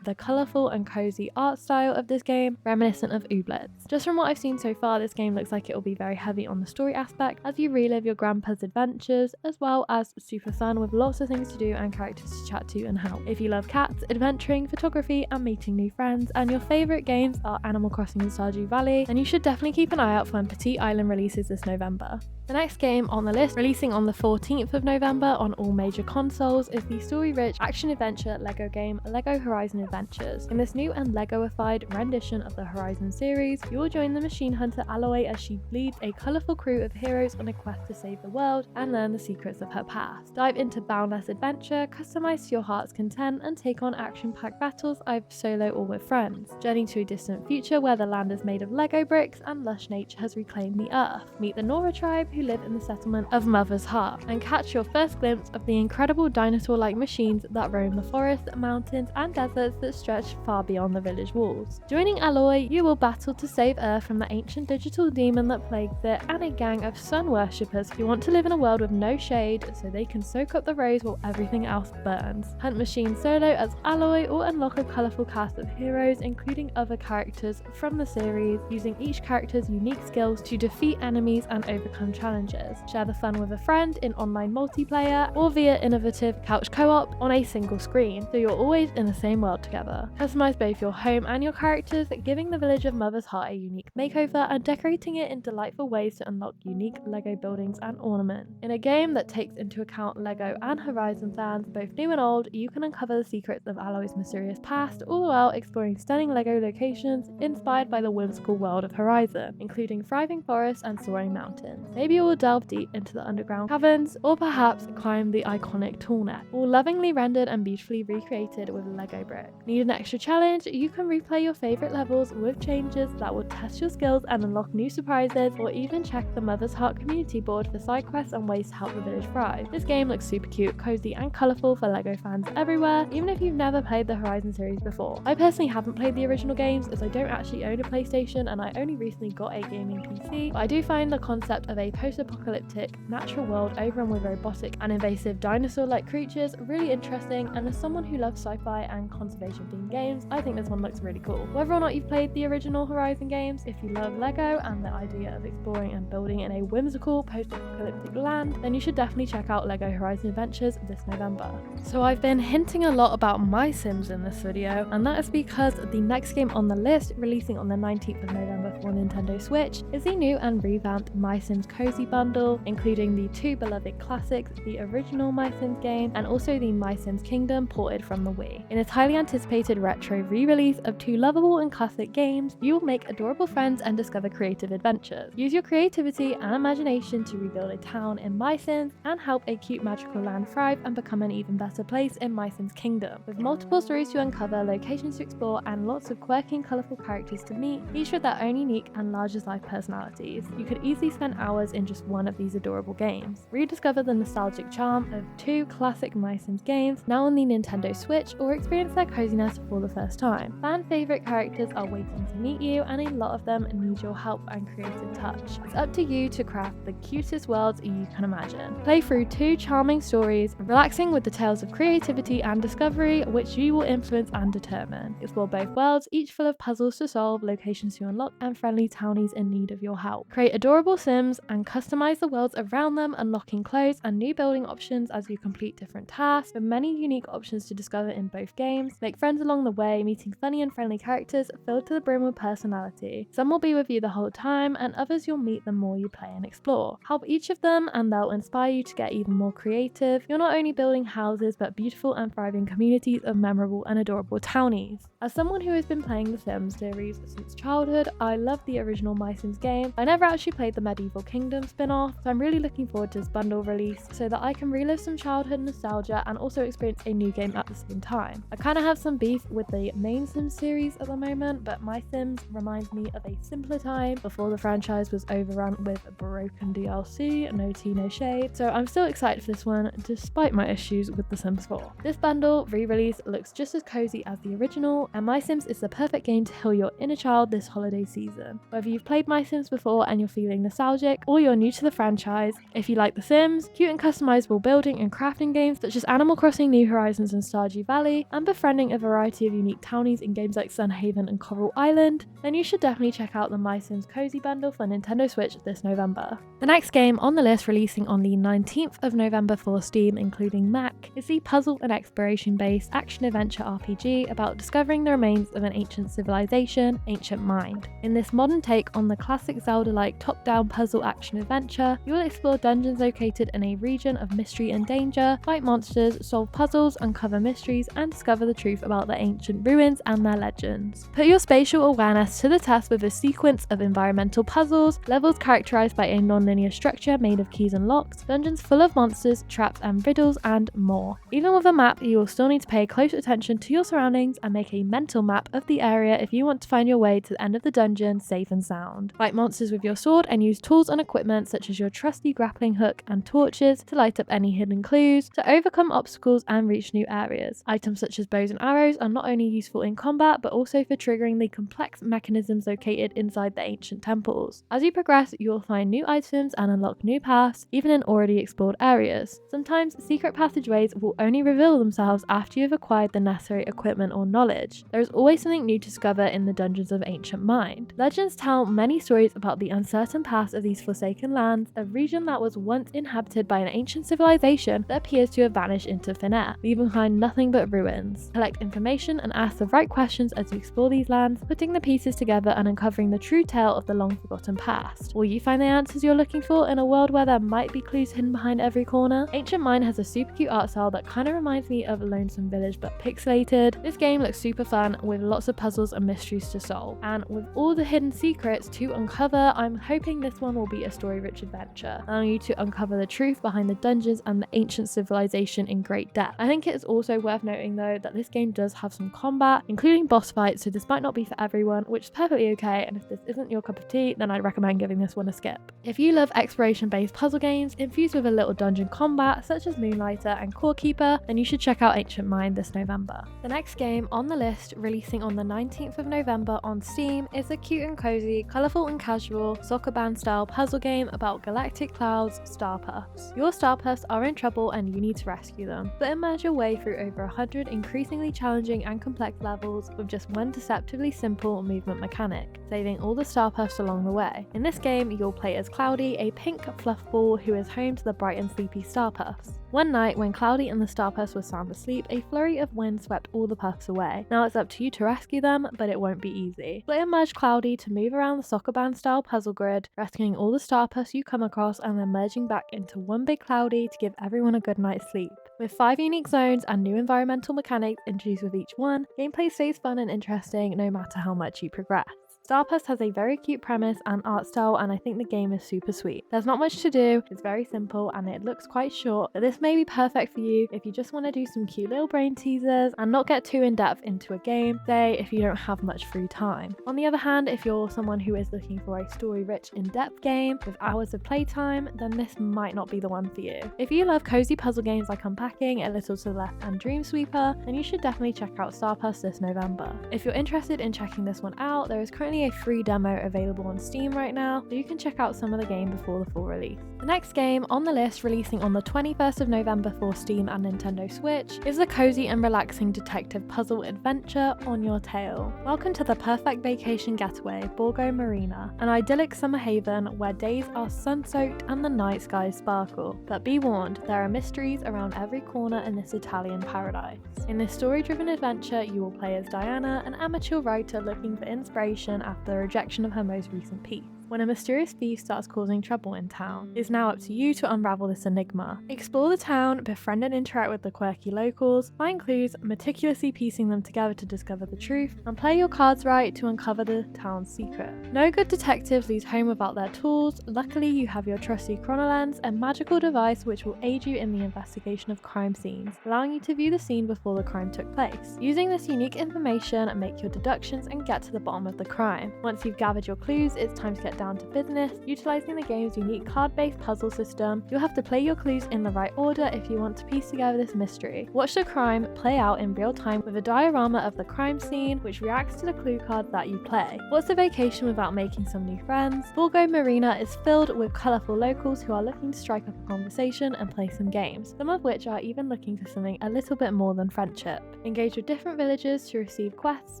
[SPEAKER 1] the colourful and cozy art style of this game, reminiscent of Ooblets. Just from what I've seen so far, this game looks like it will be very heavy on the story aspect as you relive your grandpa's adventures, as well as super fun with lots of things to do and characters to chat to and help. If you love cats, adventuring, photography and meeting new friends, and your favourite games are Animal Crossing and Stardew Valley, then you should definitely keep an eye out for when Petit Island releases this November. The next game on the list, releasing on the 14th of November on all major consoles, is the story-rich action-adventure LEGO game LEGO Horizon Adventures. In this new and LEGO-ified rendition of the Horizon series, you will join the machine hunter Aloy as she leads a colourful crew of heroes on a quest to save the world and learn the secrets of her past. Dive into boundless adventure, customize to your heart's content, and take on action-packed battles either solo or with friends. Journey to a distant future where the land is made of LEGO bricks and lush nature has reclaimed the earth. Meet the Nora tribe who live in the settlement of Mother's Heart, and catch your first glimpse of the incredible dinosaur-like machines that roam the forests, mountains and deserts that stretch far beyond the village walls. Joining Aloy, you will battle to save Earth from the ancient digital demon that plagues it and a gang of sun worshippers who want to live in a world with no shade so they can soak up the rays while everything else burns. Hunt machines solo as Aloy or unlock a colourful cast of heroes including other characters from the series, using each character's unique skills to defeat enemies and overcome challenges. Share the fun with a friend in online multiplayer or via innovative couch co-op on a single screen, so you're always in the same world together. Customize both your home and your characters, giving the village of Mother's Heart a unique makeover and decorating it in delightful ways to unlock unique LEGO buildings and ornaments. In a game that takes into account LEGO and Horizon fans, both new and old, you can uncover the secrets of Aloy's mysterious past, all the while exploring stunning LEGO locations inspired by the whimsical world of Horizon, including thriving forests and soaring mountains. Maybe you will delve deep into the underground caverns, or perhaps climb the iconic tall neck, all lovingly rendered and beautifully recreated with LEGO bricks. Need an extra challenge? You can replay your favourite levels with changes that will test your skills and unlock new surprises, or even check the Mother's Heart community board for side quests and ways to help the village thrive. This game looks super cute, cozy and colourful for LEGO fans everywhere, even if you've never played the Horizon series before. I personally haven't played the original games as I don't actually own a PlayStation and I only recently got a gaming PC, but I do find the concept of a post-apocalyptic natural world overrun with robotic and invasive dinosaur-like creatures really interesting, and as someone who loves sci-fi and conservation-themed games, I think this one looks really cool. Whether or not you've played the original Horizon games, if you love LEGO and the idea of exploring and building in a whimsical post-apocalyptic land, then you should definitely check out LEGO Horizon Adventures this November. So I've been hinting a lot about My Sims in this video, and that is because the next game on the list, releasing on the 19th of November for Nintendo Switch, is the new and revamped My Sims Cozy Bundle, including the two beloved classics, the original My Sims game and also the My Sims Kingdom ported from the Wii. In this highly anticipated retro re-release of two lovable and classic games, you will make adorable friends and discover creative adventures. Use your creativity and imagination to rebuild a town in My Sims and help a cute magical land thrive and become an even better place in My Sims Kingdom. With multiple stories to uncover, locations to explore and lots of quirky and colourful characters to meet, each with their own unique and larger life personalities. You could easily spend hours in just one of these adorable games. Rediscover the nostalgic charm of two classic My Sims games now on the Nintendo Switch, or experience their coziness for the first time. Fan favourite characters are waiting to meet you, and a lot of them need your help and creative touch. It's up to you to craft the cutest worlds you can imagine. Play through two charming stories, relaxing with the tales of creativity and discovery, which you will influence and determine. Explore both worlds, each full of puzzles to solve, locations to unlock, and friendly townies in need of your help. Create adorable Sims and customize the worlds around them, unlocking clothes and new building options as you complete different tasks, with many unique options to discover in both games. Make friends along the way, meeting funny and friendly characters filled to the brim with personality. Some will be with you the whole time, and others you'll meet the more you play and explore. Help each of them and they'll inspire you to get even more creative. You're not only building houses, but beautiful and thriving communities of memorable and adorable townies. As someone who has been playing the Sims series since childhood, I love the original My Sims game. I never actually played the Medieval Kingdom spin-off, so I'm really looking forward to this bundle release so that I can relive some childhood nostalgia and also experience a new game at the same time. I kind of have some beef with the main Sims series at the moment, but My Sims reminds me of a simpler time before the franchise was overrun with broken DLC, no tea no shade, so I'm still excited for this one despite my issues with The Sims 4. This bundle re-release looks just as cozy as the original, and My Sims is the perfect game to heal your inner child this holiday season. Whether you've played My Sims before and you're feeling nostalgic, or you're new to the franchise, if you like The Sims, cute and customizable building and crafting games such as Animal Crossing New Horizons and Stardew Valley, and befriending a variety of unique townies in games like Sunhaven and Coral Island, then you should definitely check out the My Sims Cozy Bundle for Nintendo Switch this November. The next game on the list, releasing on the 19th of November for Steam, including Mac, is the puzzle and exploration-based action-adventure RPG about discovering the remains of an ancient civilization, Ancient Mind. In this modern take on the classic Zelda-like top-down puzzle action-adventure, you will explore dungeons located in a region of mystery and danger, fight monsters, solve puzzles, uncover mysteries, and discover the truth about the ancient ruins and their legends. Put your spatial awareness to the test with a sequence of environmental puzzles, levels characterized by a non-linear structure made of keys and locks, dungeons full of monsters, traps and riddles, and more. Even with a map, you will still need to pay close attention to your surroundings and make a mental map of the area if you want to find your way to the end of the dungeon safe and sound. Fight monsters with your sword and use tools and equipment such as your trusty grappling hook and torches to light up any hidden clues, to overcome obstacles and reach new areas. Items such as bows and arrows are not only useful in combat, but also for triggering the complex mechanisms located inside the ancient temples. As you progress, you will find new items and unlock new paths, even in already explored areas. Sometimes secret passageways will only reveal themselves after you've acquired the necessary equipment or knowledge. There is always something new to discover in the dungeons of Ancient Mind. Legends tell many stories about the uncertain past of these forsaken lands, a region that was once inhabited by an ancient civilization that appears to have vanished into thin air, leaving behind nothing but ruins. Collect information and ask the right questions as you explore these lands, putting the pieces together and uncovering the true tale of the long-forgotten past. Will you find the answers you're looking for in a world where there might be clues hidden behind every corner? Ancient Mind has a super cute art style that kind of reminds me of Lonesome Village but pixelated. This game looks super fun with lots of puzzles and mysteries to solve, and with all the hidden secrets to uncover, I'm hoping this one will be a story-rich adventure, allowing you to uncover the truth behind the dungeons and the ancient civilization in great depth. I think it is also worth noting though that this game does have some combat, including boss fights, so this might not be for everyone, which is perfectly okay, and if this isn't your cup of tea, then I'd recommend giving this one a skip. If you love exploration-based puzzle games infused with a little dungeon combat such as Moonlighter and Core Keeper, then you should check out Ancient Mind this November. The next game on the list, releasing on the 19th of November on Steam, is a cute and cozy, colourful and casual soccer band style puzzle game about galactic clouds, starpuffs. Your starpuffs are in trouble and you need to rescue them, but immerse your way through over 100 increasingly challenging and complex levels with just one deceptively simple movement mechanic, saving all the starpuffs along the way. In this game, you'll play as Cloudy, a pink fluff ball who is home to the bright and sleepy starpuffs. One night, when Cloudy and the starpuffs were sound asleep, a flurry of wind swept all the puffs away. Now it's up to you to rescue them, but it won't be easy. Split and merge Cloudy to move around the soccer band style puzzle grid, rescuing all the starpuffs you come across and then merging back into one big Cloudy to give everyone a good night's sleep. With 5 unique zones and new environmental mechanics introduced with each one, gameplay stays fun and interesting no matter how much you progress. Starpuffs has a very cute premise and art style, and I think the game is super sweet. There's not much to do, it's very simple and it looks quite short, but this may be perfect for you if you just want to do some cute little brain teasers and not get too in depth into a game, say if you don't have much free time. On the other hand, if you're someone who is looking for a story-rich, in-depth game with hours of playtime, then this might not be the one for you. If you love cozy puzzle games like Unpacking, A Little to the Left and Dream Sweeper, then you should definitely check out Starpuffs this November. If you're interested in checking this one out, there is currently a free demo available on Steam right now, so you can check out some of the game before the full release. The next game on the list, releasing on the 21st of November for Steam and Nintendo Switch, is the cozy and relaxing detective puzzle adventure On Your Tail. Welcome to the perfect vacation getaway, Borgo Marina, an idyllic summer haven where days are sun-soaked and the night skies sparkle. But be warned, there are mysteries around every corner in this Italian paradise. In this story-driven adventure, you will play as Diana, an amateur writer looking for inspiration after the rejection of her most recent piece. When a mysterious thief starts causing trouble in town, it's now up to you to unravel this enigma. Explore the town, befriend and interact with the quirky locals, find clues, meticulously piecing them together to discover the truth, and play your cards right to uncover the town's secret. No good detective leaves home without their tools. Luckily, you have your trusty chronolens, a magical device which will aid you in the investigation of crime scenes, allowing you to view the scene before the crime took place. Using this unique information, make your deductions and get to the bottom of the crime. Once you've gathered your clues, it's time to get down to business. Utilizing the game's unique card-based puzzle system, you'll have to play your clues in the right order if you want to piece together this mystery. Watch the crime play out in real time with a diorama of the crime scene, which reacts to the clue cards that you play. What's a vacation without making some new friends? Borgo Marina is filled with colourful locals who are looking to strike up a conversation and play some games, some of which are even looking for something a little bit more than friendship. Engage with different villagers to receive quests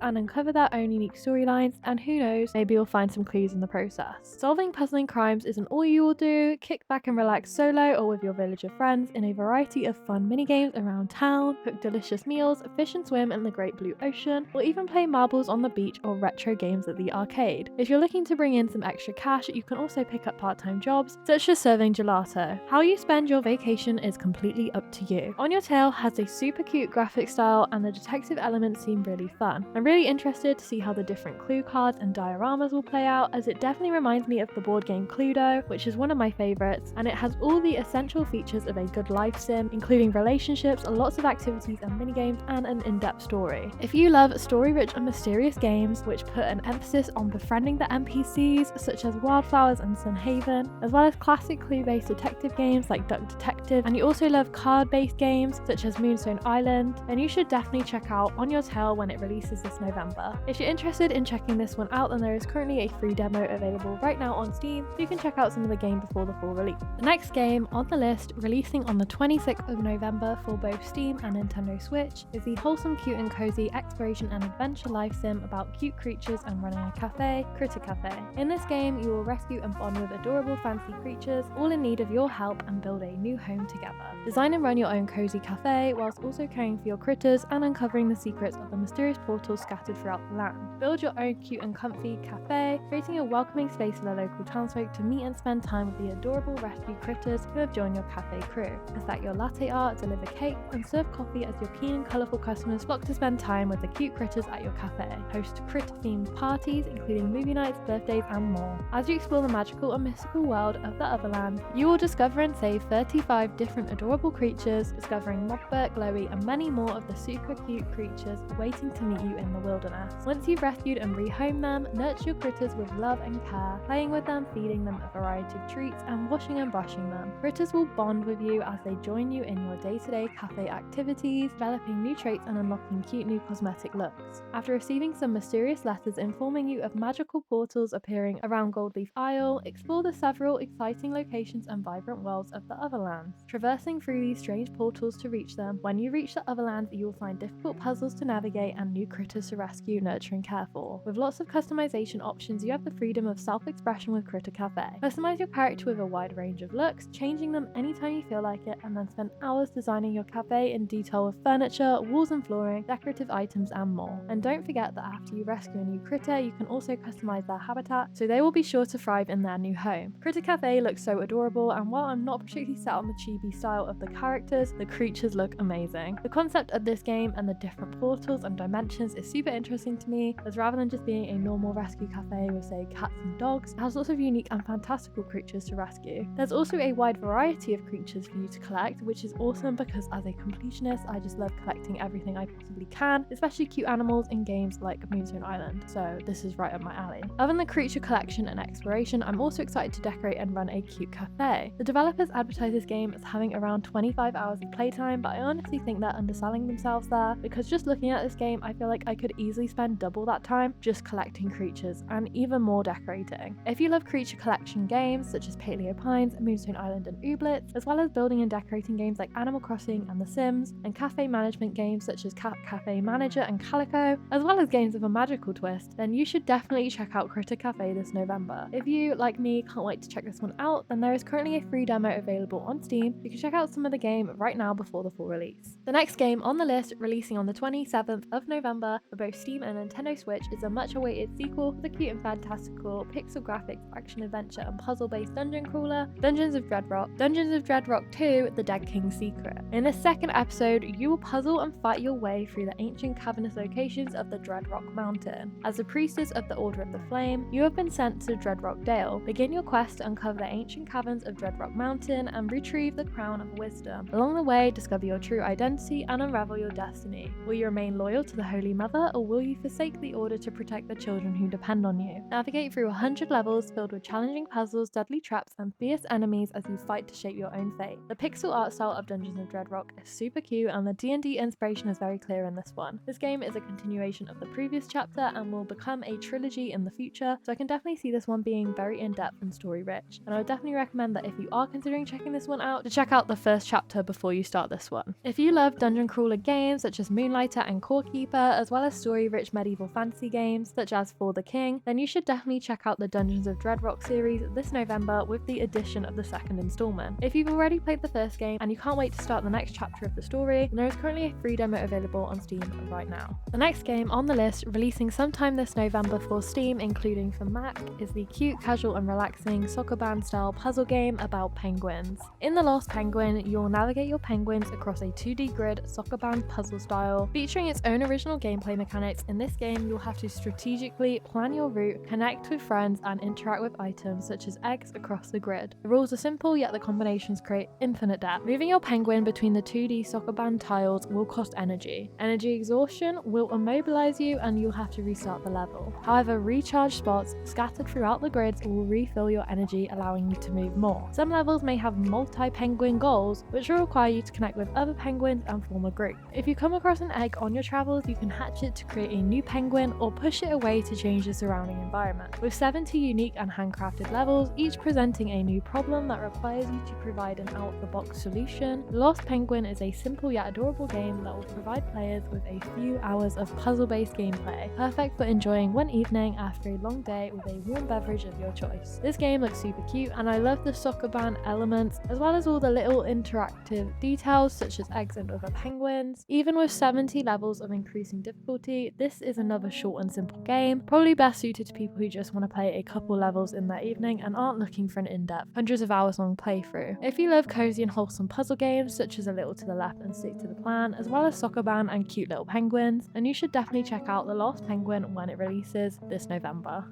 [SPEAKER 1] and uncover their own unique storylines, and who knows, maybe you'll find some clues in the process. Solving puzzling crimes isn't all you will do. Kick back and relax solo or with your villager friends in a variety of fun minigames around town, cook delicious meals, fish and swim in the great blue ocean, or even play marbles on the beach or retro games at the arcade. If you're looking to bring in some extra cash, you can also pick up part-time jobs, such as serving gelato. How you spend your vacation is completely up to you. On Your Tail has a super cute graphic style and the detective elements seem really fun. I'm really interested to see how the different clue cards and dioramas will play out, as it definitely reminds me of the board game Cluedo, which is one of my favourites, and it has all the essential features of a good life sim, including relationships, lots of activities and minigames, and an in-depth story. If you love story-rich and mysterious games which put an emphasis on befriending the NPCs, such as Wildflowers and Sunhaven, as well as classic clue-based detective games like Duck Detective, and you also love card-based games such as Moonstone Island, then you should definitely check out On Your Tail when it releases this November. If you're interested in checking this one out, then there is currently a free demo available right now on Steam, so you can check out some of the game before the full release. The next game on the list, releasing on the 26th of November for both Steam and Nintendo Switch, is the wholesome, cute and cozy exploration and adventure life sim about cute creatures and running a cafe, Critter Cafe. In this game, you will rescue and bond with adorable fancy creatures, all in need of your help, and build a new home together. Design and run your own cozy cafe, whilst also caring for your critters and uncovering the secrets of the mysterious portals scattered throughout the land. Build your own cute and comfy cafe, creating a welcoming space for the local townsfolk to meet and spend time with the adorable rescue critters who have joined your cafe crew. Stack your latte art, deliver cake, and serve coffee as your keen and colourful customers flock to spend time with the cute critters at your cafe. Host critter-themed parties, including movie nights, birthdays, and more. As you explore the magical and mystical world of the Otherland, you will discover and save 35 different adorable creatures, discovering Mobbert, Glowy, and many more of the super cute creatures waiting to meet you in the wilderness. Once you've rescued and rehomed them, nurture your critters with love and care, playing with them, feeding them a variety of treats, and washing and brushing them. Critters will bond with you as they join you in your day-to-day cafe activities, developing new traits and unlocking cute new cosmetic looks. After receiving some mysterious letters informing you of magical portals appearing around Goldleaf Isle, explore the several exciting locations and vibrant worlds of the Otherlands, traversing through these strange portals to reach them. When you reach the Otherlands, you will find difficult puzzles to navigate and new critters to rescue, nurture, and care for. With lots of customization options, you have the freedom of self-expression with Critter Cafe. Customize your character with a wide range of looks, changing them anytime you feel like it, and then spend hours designing your cafe in detail with furniture, walls and flooring, decorative items, and more. And don't forget that after you rescue a new critter, you can also customize their habitat, so they will be sure to thrive in their new home. Critter Cafe looks so adorable, and while I'm not particularly set on the chibi style of the characters, the creatures look amazing. The concept of this game and the different portals and dimensions is super interesting to me, as rather than just being a normal rescue cafe with say cats and dogs, it has lots of unique and fantastical creatures to rescue. There's also a wide variety of creatures for you to collect, which is awesome because as a completionist I just love collecting everything I possibly can, especially cute animals in games like Moonstone Island, so this is right up my alley. Other than the creature collection and exploration, I'm also excited to decorate and run a cute cafe. The developers advertise this game as having around 25 hours of playtime, but I honestly think they're underselling themselves there, because just looking at this game I feel like I could easily spend double that time just collecting creatures and even more decorating. If you love creature collection games such as Paleo Pines, Moonstone Island and Ooblets, as well as building and decorating games like Animal Crossing and The Sims, and cafe management games such as Cat Cafe Manager and Calico, as well as games with a magical twist, then you should definitely check out Critter Cafe this November. If you, like me, can't wait to check this one out, then there is currently a free demo available on Steam. You can check out some of the game right now before the full release. The next game on the list, releasing on the 27th of November for both Steam and Nintendo Switch, is a much awaited sequel to the cute and fantastical pixel graphics action adventure and puzzle based dungeon crawler, Dungeons of Dreadrock 2: The Dead King's Secret. In this second episode, you will puzzle and fight your way through the ancient cavernous locations of the Dreadrock Mountain. As a priestess of the Order of the Flame, you have been sent to Dreadrock Dale. Begin your quest to uncover the ancient caverns of Dreadrock Mountain and retrieve the Crown of Wisdom. Along the way, discover your true identity and unravel your destiny. Will you remain loyal to the Holy Mother, or will you forsake the Order to protect the children who depend on you? Navigate through 100 levels filled with challenging puzzles, deadly traps, and fierce enemies as you fight to shape your own fate. The pixel art style of Dungeons of Dreadrock is super cute, and the D&D inspiration is very clear in this one. This game is a continuation of the previous chapter and will become a trilogy in the future, so I can definitely see this one being very in-depth and story-rich. And I would definitely recommend that if you are considering checking this one out, to check out the first chapter before you start this one. If you love dungeon crawler games such as Moonlighter and Core Keeper, as well as story-rich medieval fantasy games such as For the King, then you should definitely check out the Dungeons of Dreadrock series this November with the addition of the second installment. If you've already played the first game and you can't wait to start the next chapter of the story, then there is currently a free demo available on Steam right now. The next game on the list, releasing sometime this November for Steam, including for Mac, is the cute, casual and relaxing soccer band style puzzle game about penguins. In The Lost Penguin, you'll navigate your penguins across a 2D grid soccer band puzzle style. Featuring its own original gameplay mechanics, in this game you'll have to strategically plan your route, connect with friends and interact with items such as eggs across the grid. The rules are simple, yet the combinations create infinite depth. Moving your penguin between the 2D soccer band tiles will cost energy. Energy exhaustion will immobilize you and you'll have to restart the level. However, recharge spots scattered throughout the grids will refill your energy, allowing you to move more. Some levels may have multi-penguin goals, which will require you to connect with other penguins and form a group. If you come across an egg on your travels, you can hatch it to create a new penguin or push it away to change the surrounding environment. With 70 unique and handcrafted levels, each presenting a new problem that requires you to provide an out-of-the-box solution, The Lost Penguin is a simple yet adorable game that will provide players with a few hours of puzzle-based gameplay, perfect for enjoying one evening after a long day with a warm beverage of your choice. This game looks super cute, and I love the soccer band elements, as well as all the little interactive details such as eggs and other penguins. Even with 70 levels of increasing difficulty, this is another short and simple game, probably best suited to people who just want to play a couple levels in their evening and aren't looking for an in-depth, hundreds of hours long playthrough. If you love cozy and wholesome puzzle games such as A Little to the Left and Stick to the Plan, as well as soccer band and cute little penguins, then you should definitely check out The Lost Penguin when it releases this November.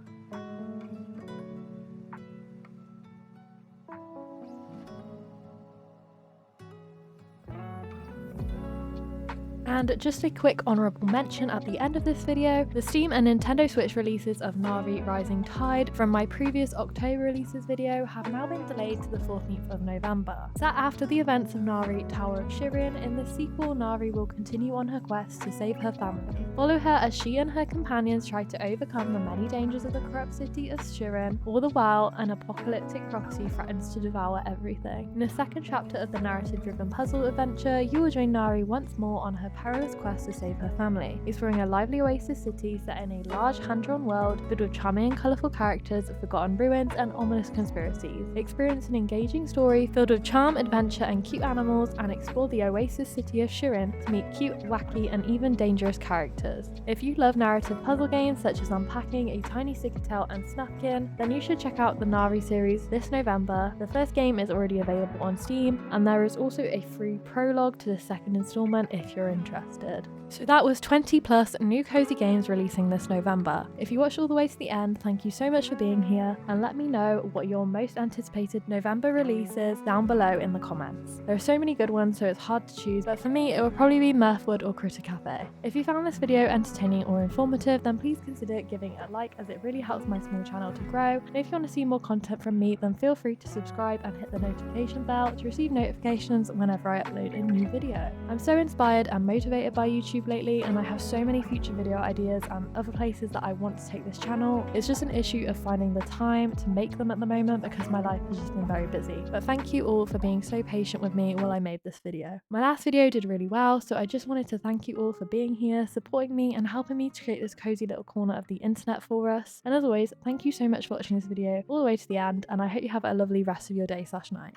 [SPEAKER 1] And just a quick honourable mention at the end of this video, the Steam and Nintendo Switch releases of Nairi Rising Tide from my previous October releases video have now been delayed to the 14th of November. Set after the events of Nairi Tower of Shirin, in the sequel Nairi will continue on her quest to save her family. Follow her as she and her companions try to overcome the many dangers of the corrupt city of Shirin, all the while an apocalyptic prophecy threatens to devour everything. In the second chapter of the narrative-driven puzzle adventure, you will join Nairi once more on her perilous quest to save her family, exploring a lively oasis city set in a large hand-drawn world filled with charming and colourful characters, forgotten ruins, and ominous conspiracies. Experience an engaging story filled with charm, adventure, and cute animals, and explore the oasis city of Shirin to meet cute, wacky, and even dangerous characters. If you love narrative puzzle games such as Unpacking, A Tiny Secret Tale, and Snufkin, then you should check out the Nairi series this November. The first game is already available on Steam, and there is also a free prologue to the second installment if you're interested. So that was 20 plus new cozy games releasing this November. If you watched all the way to the end, thank you so much for being here, and let me know what your most anticipated November release is down below in the comments. There are so many good ones, so it's hard to choose, but for me it will probably be Mirthwood or Critter Cafe. If you found this video entertaining or informative, then please consider giving it a like, as it really helps my small channel to grow. And if you want to see more content from me, then feel free to subscribe and hit the notification bell to receive notifications whenever I upload a new video. I'm so inspired and motivated by YouTube lately, and I have so many future video ideas and other places that I want to take this channel. It's just an issue of finding the time to make them at the moment because my life has just been very busy. But thank you all for being so patient with me while I made this video. My last video did really well, so I just wanted to thank you all for being here, supporting me, and helping me to create this cozy little corner of the internet for us. And as always, thank you so much for watching this video all the way to the end, and I hope you have a lovely rest of your day/night.